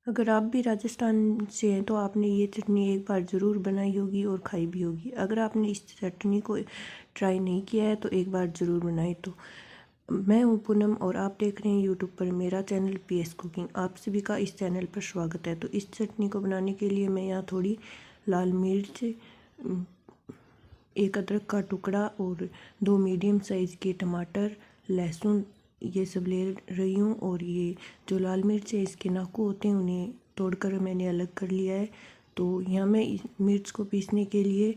अगर आप भी राजस्थान से हैं तो आपने ये चटनी एक बार ज़रूर बनाई होगी और खाई भी होगी। अगर आपने इस चटनी को ट्राई नहीं किया है तो एक बार ज़रूर बनाएं। तो मैं हूँ पूनम और आप देख रहे हैं यूट्यूब पर मेरा चैनल PS कुकिंग। आप सभी का इस चैनल पर स्वागत है। तो इस चटनी को बनाने के लिए मैं यहाँ थोड़ी लाल मिर्च, एक अदरक का टुकड़ा और 2 मीडियम साइज़ के टमाटर, लहसुन ये सब ले रही हूँ। और ये जो लाल मिर्च है इसके नाकू होते हैं उन्हें तोड़कर मैंने अलग कर लिया है। तो यहाँ मैं इस मिर्च को पीसने के लिए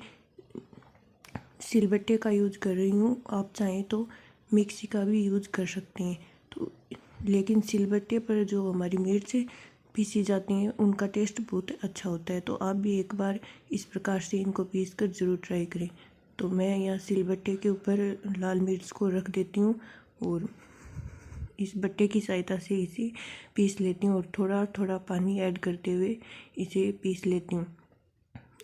सिलबट्टे का यूज़ कर रही हूँ। आप चाहें तो मिक्सी का भी यूज़ कर सकते हैं। तो लेकिन सिलबट्टे पर जो हमारी मिर्च पीसी जाती हैं उनका टेस्ट बहुत अच्छा होता है। तो आप भी एक बार इस प्रकार से इनको पीस कर ज़रूर ट्राई करें। तो मैं यहाँ सिलबट्टे के ऊपर लाल मिर्च को रख देती हूँ और इस बट्टे की सहायता से इसे पीस लेती हूँ और थोड़ा थोड़ा पानी ऐड करते हुए इसे पीस लेती हूँ।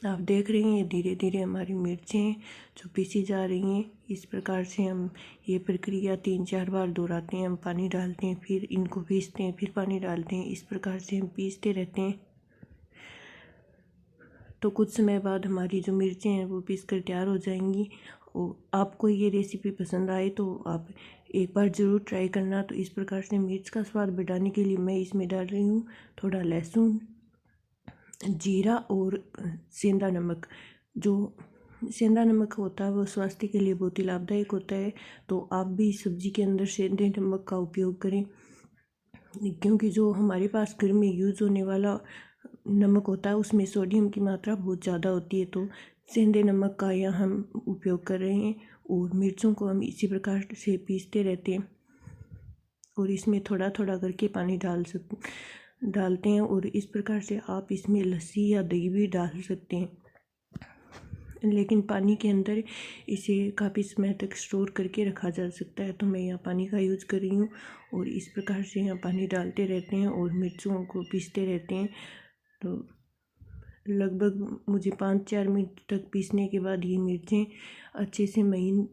आप देख रहे हैं ये धीरे धीरे हमारी मिर्चें जो पीसी जा रही हैं। इस प्रकार से हम ये प्रक्रिया 3-4 बार दोहराते हैं। हम पानी डालते हैं, फिर इनको पीसते हैं, फिर पानी डालते हैं। इस प्रकार से हम पीसते रहते हैं। तो कुछ समय बाद हमारी जो मिर्चें हैं वो पीस कर तैयार हो जाएंगी। और आपको ये रेसिपी पसंद आए तो आप एक बार ज़रूर ट्राई करना। तो इस प्रकार से मिर्च का स्वाद बढ़ाने के लिए मैं इसमें डाल रही हूँ थोड़ा लहसुन, जीरा और सेंधा नमक। जो सेंधा नमक होता है वो स्वास्थ्य के लिए बहुत ही लाभदायक होता है। तो आप भी सब्जी के अंदर सेंधे नमक का उपयोग करें, क्योंकि जो हमारे पास घर में यूज़ होने वाला नमक होता है उसमें सोडियम की मात्रा बहुत ज़्यादा होती है। तो सेंधे नमक का यहाँ हम उपयोग कर रहे हैं। और मिर्चों को हम इसी प्रकार से पीसते रहते हैं और इसमें थोड़ा थोड़ा करके पानी डालते हैं। और इस प्रकार से आप इसमें लस्सी या दही भी डाल सकते हैं, लेकिन पानी के अंदर इसे काफ़ी समय तक स्टोर करके रखा जा सकता है। तो मैं यहाँ पानी का यूज़ कर रही हूँ और इस प्रकार से यहाँ पानी डालते रहते हैं और मिर्चों को पीसते रहते हैं। तो लगभग मुझे 5-4 मिनट तक पीसने के बाद ये मिर्चें अच्छे से महीन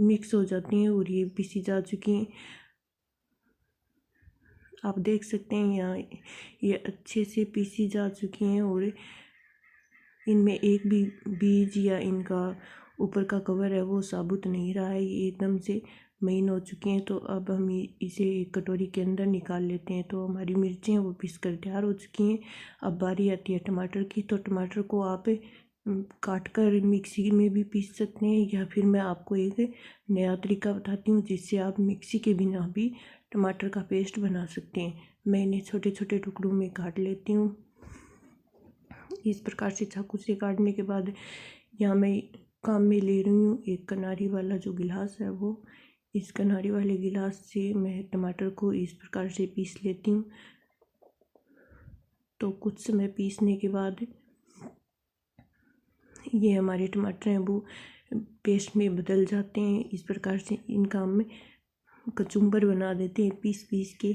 मिक्स हो जाती हैं और ये पीसी जा चुकी हैं। आप देख सकते हैं यहाँ ये अच्छे से पीसी जा चुकी हैं और इनमें एक भी बीज या इनका ऊपर का कवर है वो साबुत नहीं रहा है। ये एकदम से महीन हो चुकी हैं। तो अब हम इसे एक कटोरी के अंदर निकाल लेते हैं। तो हमारी मिर्चें वो पीस कर तैयार हो चुकी हैं। अब बारी आती है टमाटर की। तो टमाटर को आप काट कर मिक्सी में भी पीस सकते हैं, या फिर मैं आपको एक नया तरीका बताती हूँ जिससे आप मिक्सी के बिना भी टमाटर का पेस्ट बना सकते हैं। मैं इन्हें छोटे छोटे टुकड़ों में काट लेती हूँ। इस प्रकार से चाकू से काटने के बाद यहाँ मैं काम में ले रही हूँ एक कनारी वाला जो गिलास है वो। इस कनारी वाले गिलास से मैं टमाटर को इस प्रकार से पीस लेती हूँ। तो कुछ समय पीसने के बाद ये हमारे टमाटर हैं वो पेस्ट में बदल जाते हैं। इस प्रकार से इनका हम कचुम्बर बना देते हैं पीस पीस के।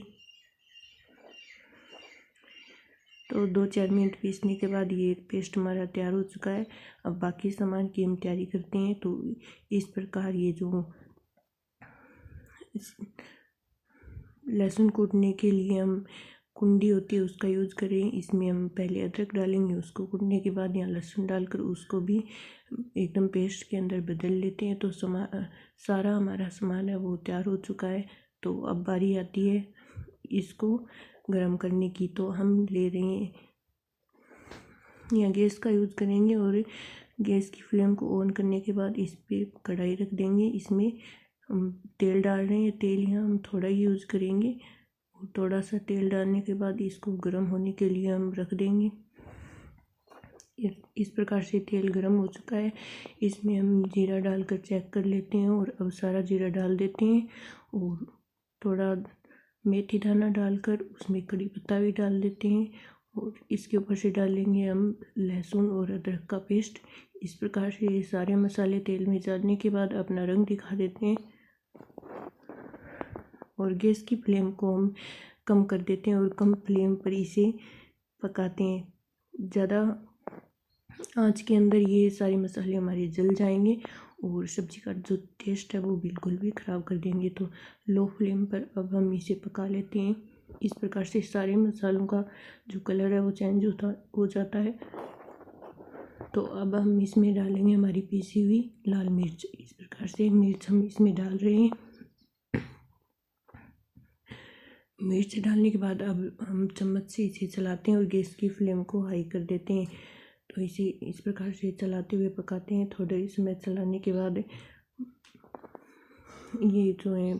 तो 2-4 मिनट पीसने के बाद ये पेस्ट हमारा तैयार हो चुका है। अब बाकी सामान की हम तैयारी करते हैं। तो इस प्रकार ये जो लहसुन कूटने के लिए हम कुंडी होती है उसका यूज़ करें। इसमें हम पहले अदरक डालेंगे, उसको कूटने के बाद यहाँ लहसुन डालकर उसको भी एकदम पेस्ट के अंदर बदल लेते हैं। तो सारा हमारा सामान है वो तैयार हो चुका है। तो अब बारी आती है इसको गरम करने की। तो हम ले रहे हैं यहाँ गैस का यूज़ करेंगे और गैस की फ्लेम को ऑन करने के बाद इस पर कढ़ाई रख देंगे। इसमें हम तेल डाल रहे हैं। तेल यहाँ हम थोड़ा ही यूज़ करेंगे और थोड़ा सा तेल डालने के बाद इसको गर्म होने के लिए हम रख देंगे। इस प्रकार से तेल गर्म हो चुका है। इसमें हम जीरा डालकर चेक कर लेते हैं और अब सारा जीरा डाल देते हैं और थोड़ा मेथी दाना डालकर उसमें कड़ी पत्ता भी डाल देते हैं और इसके ऊपर से डालेंगे हम लहसुन और अदरक का पेस्ट। इस प्रकार से ये सारे मसाले तेल में डालने के बाद अपना रंग दिखा देते हैं और गैस की फ्लेम को हम कम कर देते हैं और कम फ्लेम पर इसे पकाते हैं। ज़्यादा आँच के अंदर ये सारे मसाले हमारे जल जाएंगे और सब्ज़ी का जो टेस्ट है वो बिल्कुल भी ख़राब कर देंगे। तो लो फ्लेम पर अब हम इसे पका लेते हैं। इस प्रकार से सारे मसालों का जो कलर है वो चेंज हो जाता है। तो अब हम इसमें डालेंगे हमारी पीसी हुई लाल मिर्च। इस प्रकार से मिर्च हम इसमें डाल रहे हैं। मिर्च डालने के बाद अब हम चम्मच से इसे चलाते हैं और गैस की फ्लेम को हाई कर देते हैं। तो इसे इस प्रकार से चलाते हुए पकाते हैं। थोड़े समय चलाने के बाद ये जो है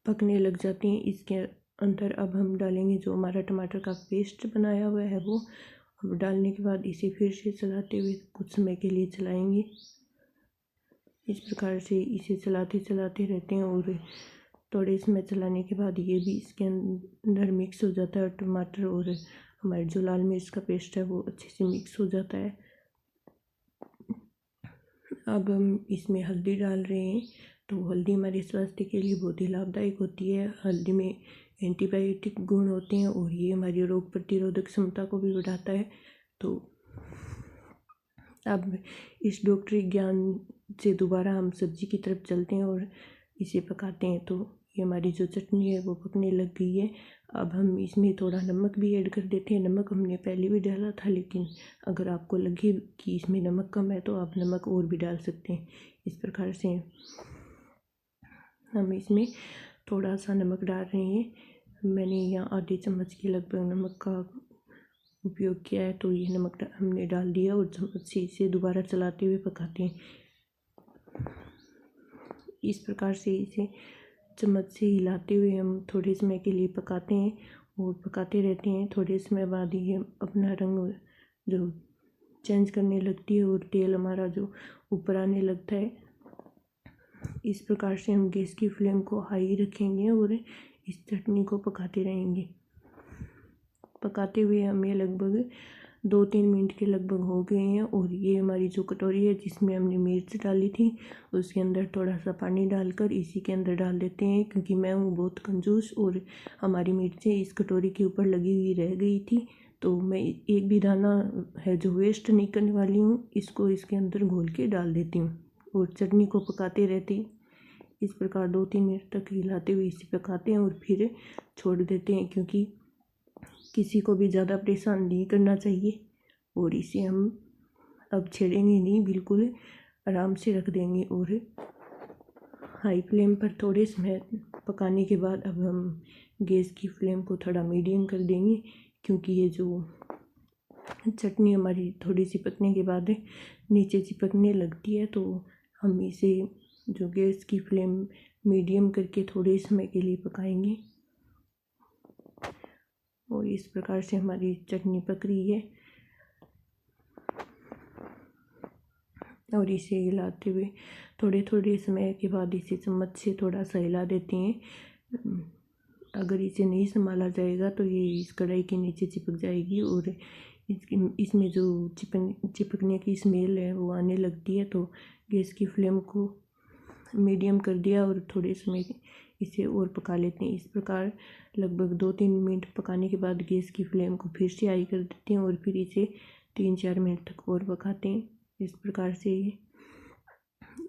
पकने लग जाती हैं। इसके अंदर अब हम डालेंगे जो हमारा टमाटर का पेस्ट बनाया हुआ है वो। अब डालने के बाद इसे फिर से चलाते हुए कुछ समय के लिए चलाएंगे। इस प्रकार से इसे चलाते चलाते रहते हैं और थोड़े समय चलाने के बाद ये भी इसके अंदर मिक्स हो जाता है। टमाटर और हमारे जो लाल मिर्च का पेस्ट है वो अच्छे से मिक्स हो जाता है। अब हम इसमें हल्दी डाल रहे हैं। तो हल्दी हमारे स्वास्थ्य के लिए बहुत ही लाभदायक होती है। हल्दी में एंटीबायोटिक गुण होते हैं और ये हमारी रोग प्रतिरोधक क्षमता को भी बढ़ाता है। तो अब इस डॉक्टरी ज्ञान से दोबारा हम सब्जी की तरफ चलते हैं और इसे पकाते हैं। तो ये हमारी जो चटनी है वो पकने लग गई है। अब हम इसमें थोड़ा नमक भी ऐड कर देते हैं। नमक हमने पहले भी डाला था, लेकिन अगर आपको लगे कि इसमें नमक कम है तो आप नमक और भी डाल सकते हैं। इस प्रकार से हम इसमें थोड़ा सा नमक डाल रहे हैं। मैंने यहाँ आधे चम्मच के लगभग नमक का उपयोग किया है। तो ये नमक हमने डाल दिया और चम्मच से इसे दोबारा चलाते हुए पकाते हैं। इस प्रकार से इसे चम्मच से हिलाते हुए हम थोड़े समय के लिए पकाते हैं और पकाते रहते हैं। थोड़े समय बाद ये अपना रंग जो चेंज करने लगती है और तेल हमारा जो ऊपर आने लगता है। इस प्रकार से हम गैस की फ्लेम को हाई रखेंगे और इस चटनी को पकाते रहेंगे। पकाते हुए हमें लगभग 2-3 मिनट के लगभग हो गए हैं और ये हमारी जो कटोरी है जिसमें हमने मिर्च डाली थी उसके अंदर थोड़ा सा पानी डालकर इसी के अंदर डाल देते हैं, क्योंकि मैं हूँ बहुत कंजूस और हमारी मिर्चें इस कटोरी के ऊपर लगी हुई रह गई थी। तो मैं एक भी दाना है जो वेस्ट नहीं करने वाली हूँ, इसको इसके अंदर घोल के डाल देती हूँ और चटनी को पकाते रहते हैं। इस प्रकार 2-3 मिनट तक हिलाते हुए इसे पकाते हैं और फिर छोड़ देते हैं, क्योंकि किसी को भी ज़्यादा परेशान नहीं करना चाहिए। और इसे हम अब छेड़ेंगे नहीं, बिल्कुल आराम से रख देंगे। और हाई फ्लेम पर थोड़े समय पकाने के बाद अब हम गैस की फ्लेम को थोड़ा मीडियम कर देंगे, क्योंकि ये जो चटनी हमारी थोड़ी सी पकने के बाद नीचे चिपकने लगती है। तो हम इसे जो गैस की फ्लेम मीडियम करके थोड़े समय के लिए पकाएंगे और इस प्रकार से हमारी चटनी पक रही है। और इसे हिलाते हुए थोड़े थोड़े समय के बाद इसे चम्मच से थोड़ा सा हिला देते हैं। अगर इसे नहीं संभाला जाएगा तो ये इस कढ़ाई के नीचे चिपक जाएगी और इसमें जो चिपकने की स्मेल है वो आने लगती है। तो गैस की फ्लेम को मीडियम कर दिया और थोड़े समय इसे और पका लेते हैं। इस प्रकार लगभग 2-3 मिनट पकाने के बाद गैस की फ्लेम को फिर से हाई कर देते हैं और फिर इसे 3-4 मिनट तक और पकाते हैं। इस प्रकार से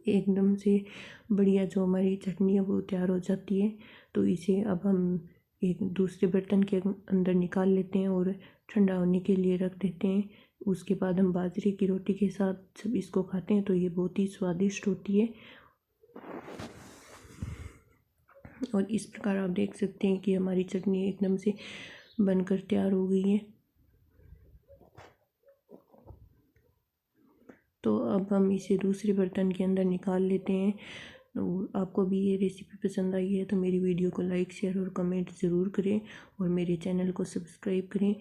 एकदम से बढ़िया जो हमारी चटनी है वो तैयार हो जाती है। तो इसे अब हम एक दूसरे बर्तन के अंदर निकाल लेते हैं और ठंडा होने के लिए रख देते हैं। उसके बाद हम बाजरे की रोटी के साथ जब इसको खाते हैं तो ये बहुत ही स्वादिष्ट होती है। और इस प्रकार आप देख सकते हैं कि हमारी चटनी एकदम से बनकर तैयार हो गई है। तो अब हम इसे दूसरे बर्तन के अंदर निकाल लेते हैं। तो आपको भी ये रेसिपी पसंद आई है तो मेरी वीडियो को लाइक, शेयर और कमेंट ज़रूर करें और मेरे चैनल को सब्सक्राइब करें।